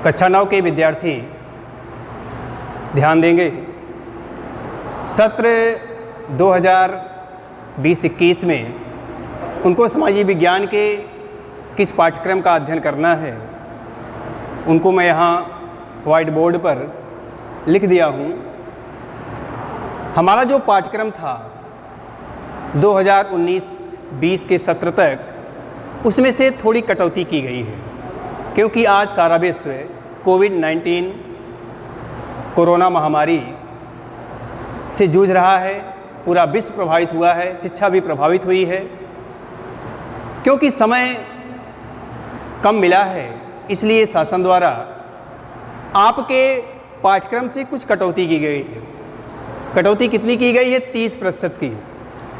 कक्षा 9 के विद्यार्थी ध्यान देंगे। सत्र 2020-21 में उनको समाजी विज्ञान के किस पाठ्यक्रम का अध्ययन करना है, उनको मैं यहाँ व्हाइट बोर्ड पर लिख दिया हूँ। हमारा जो पाठ्यक्रम था 2019-20 के सत्र तक, उसमें से थोड़ी कटौती की गई है, क्योंकि आज सारा विश्व कोविड-19 कोरोना महामारी से जूझ रहा है। पूरा विश्व प्रभावित हुआ है, शिक्षा भी प्रभावित हुई है। क्योंकि समय कम मिला है, इसलिए शासन द्वारा आपके पाठ्यक्रम से कुछ कटौती की गई है। कटौती कितनी की गई है? 30% की।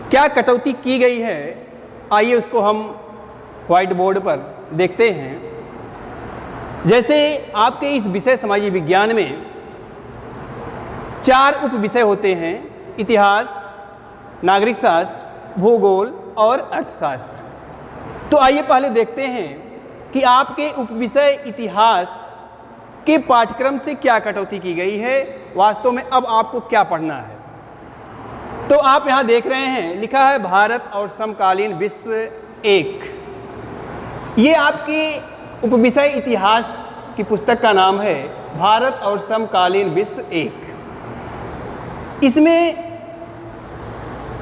क्या कटौती की गई है, आइए उसको हम व्हाइट बोर्ड पर देखते हैं। जैसे आपके इस विषय समाजी विज्ञान में 4 उप विषय होते हैं: इतिहास, नागरिक शास्त्र, भूगोल और अर्थशास्त्र। तो आइए पहले देखते हैं कि आपके उप विषय इतिहास के पाठ्यक्रम से क्या कटौती की गई है, वास्तव में अब आपको क्या पढ़ना है। तो आप यहाँ देख रहे हैं, लिखा है भारत और समकालीन विश्व 1। ये आपकी उपविषय इतिहास की पुस्तक का नाम है भारत और समकालीन विश्व 1। इसमें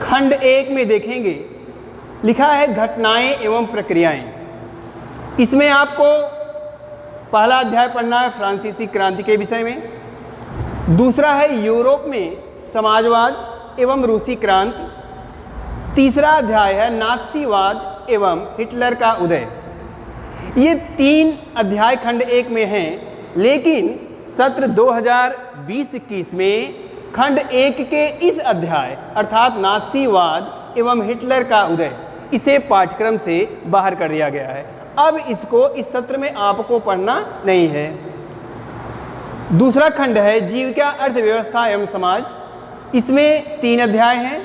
खंड 1 में देखेंगे, लिखा है घटनाएं एवं प्रक्रियाएं। इसमें आपको पहला अध्याय पढ़ना है फ्रांसीसी क्रांति के विषय में। दूसरा है यूरोप में समाजवाद एवं रूसी क्रांति। तीसरा अध्याय है नात्सीवाद एवं हिटलर का उदय। ये 3 अध्याय खंड 1 में हैं, लेकिन सत्र 2020-21 में खंड 1 के इस अध्याय अर्थात नात्सीवाद एवं हिटलर का उदय, इसे पाठ्यक्रम से बाहर कर दिया गया है। अब इसको इस सत्र में आपको पढ़ना नहीं है। दूसरा खंड है जीविका, अर्थव्यवस्था एवं समाज। इसमें 3 अध्याय हैं।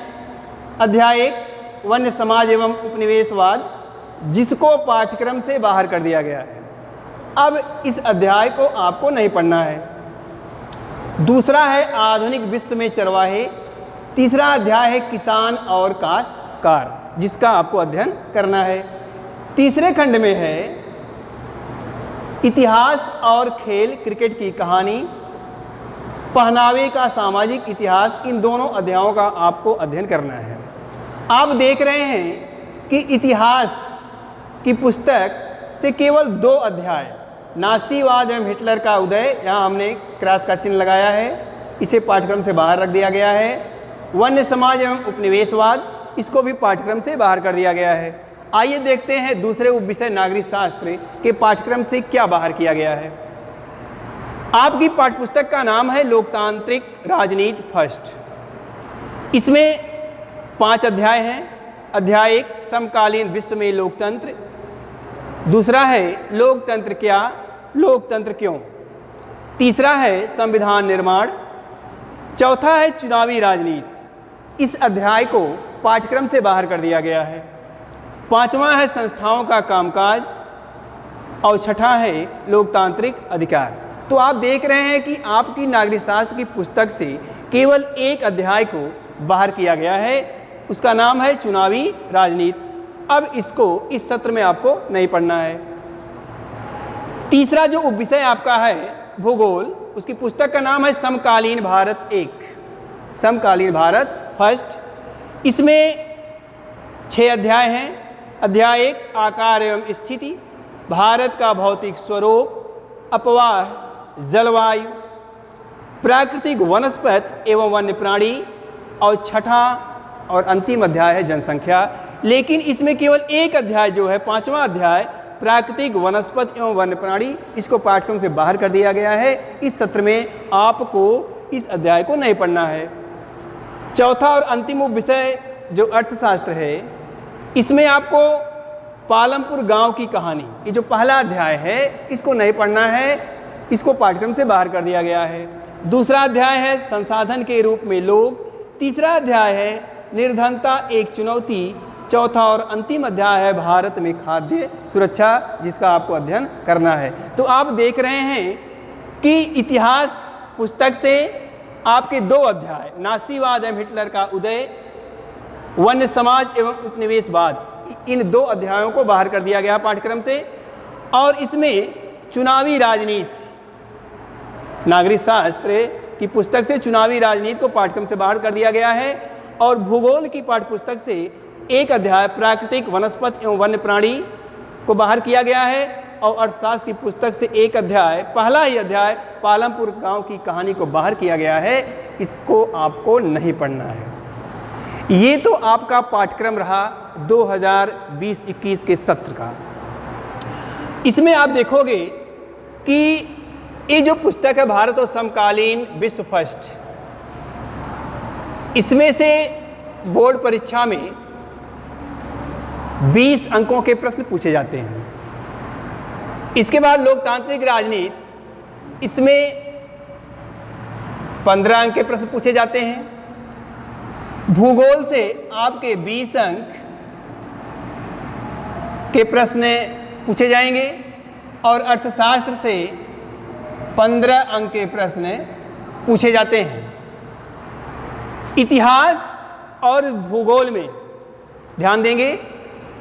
अध्याय 1 वन्य समाज एवं उपनिवेशवाद, जिसको पाठ्यक्रम से बाहर कर दिया गया है। अब इस अध्याय को आपको नहीं पढ़ना है। दूसरा है आधुनिक विश्व में चरवाहे। तीसरा अध्याय है किसान और काश्तकार, जिसका आपको अध्ययन करना है। तीसरे खंड में है इतिहास और खेल, क्रिकेट की कहानी, पहनावे का सामाजिक इतिहास। इन दोनों अध्यायों का आपको अध्ययन करना है। आप देख रहे हैं कि इतिहास की पुस्तक से केवल 2 अध्याय, नात्सीवाद एवं हिटलर का उदय, यहाँ हमने क्रॉस का चिन्ह लगाया है, इसे पाठ्यक्रम से बाहर रख दिया गया है। वन्य समाज एवं उपनिवेशवाद, इसको भी पाठ्यक्रम से बाहर कर दिया गया है। आइए देखते हैं दूसरे उप विषय नागरिक शास्त्र के पाठ्यक्रम से क्या बाहर किया गया है। आपकी पाठ्यपुस्तक का नाम है लोकतांत्रिक राजनीति फर्स्ट। इसमें 5 अध्याय हैं। अध्याय 1 समकालीन विश्व में लोकतंत्र। दूसरा है लोकतंत्र क्या, लोकतंत्र क्यों। तीसरा है संविधान निर्माण। चौथा है चुनावी राजनीति। इस अध्याय को पाठ्यक्रम से बाहर कर दिया गया है। 5वां है संस्थाओं का कामकाज और 6ठा है लोकतांत्रिक अधिकार। तो आप देख रहे हैं कि आपकी नागरिक शास्त्र की पुस्तक से केवल 1 अध्याय को बाहर किया गया है, उसका नाम है चुनावी राजनीति। अब इसको इस सत्र में आपको नहीं पढ़ना है। तीसरा जो उपविषय आपका है भूगोल, उसकी पुस्तक का नाम है समकालीन भारत 1, समकालीन भारत फर्स्ट। इसमें 6 अध्याय हैं। अध्याय 1 आकार एवं स्थिति, भारत का भौतिक स्वरूप, अपवाह, जलवायु, प्राकृतिक वनस्पति एवं वन्य प्राणी, और 6ठा और अंतिम अध्याय है जनसंख्या। लेकिन इसमें केवल 1 अध्याय जो है 5वां अध्याय प्राकृतिक वनस्पति एवं वन्य प्राणी, इसको पाठ्यक्रम से बाहर कर दिया गया है। इस सत्र में आपको इस अध्याय को नहीं पढ़ना है। चौथा और अंतिम विषय जो अर्थशास्त्र है, इसमें आपको पालमपुर गांव की कहानी, ये जो पहला अध्याय है, इसको नहीं पढ़ना है, इसको पाठ्यक्रम से बाहर कर दिया गया है। दूसरा अध्याय है संसाधन के रूप में लोग। तीसरा अध्याय है निर्धनता एक चुनौती। चौथा और अंतिम अध्याय है भारत में खाद्य सुरक्षा, जिसका आपको अध्ययन करना है। तो आप देख रहे हैं कि इतिहास पुस्तक से आपके 2 अध्याय, नासीवाद एवं हिटलर का उदय, वन्य समाज एवं उपनिवेशवाद, इन 2 अध्यायों को बाहर कर दिया गया पाठ्यक्रम से। और इसमें चुनावी राजनीति, नागरिक शास्त्र की पुस्तक से चुनावी राजनीति को पाठ्यक्रम से बाहर कर दिया गया है। और भूगोल की पाठ्यपुस्तक से 1 अध्याय प्राकृतिक वनस्पति एवं वन्य प्राणी को बाहर किया गया है। और अर्थशास्त्र की पुस्तक से 1 अध्याय, पहला ही अध्याय पालमपुर गांव की कहानी को बाहर किया गया है। इसको आपको नहीं पढ़ना है। ये तो आपका पाठ्यक्रम रहा 2020-21 के सत्र का। इसमें आप देखोगे कि ये जो पुस्तक है भारत और समकालीन विश्व फर्स्ट, इसमें से बोर्ड परीक्षा में 20 अंकों के प्रश्न पूछे जाते हैं। इसके बाद लोकतांत्रिक राजनीति, इसमें 15 अंक के प्रश्न पूछे जाते हैं। भूगोल से आपके 20 अंक के प्रश्न पूछे जाएंगे और अर्थशास्त्र से 15 अंक के प्रश्न पूछे जाते हैं। इतिहास और भूगोल में ध्यान देंगे,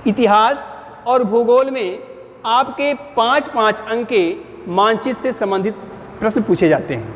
इतिहास और भूगोल में आपके 5-5 अंक के मानचित्र से संबंधित प्रश्न पूछे जाते हैं।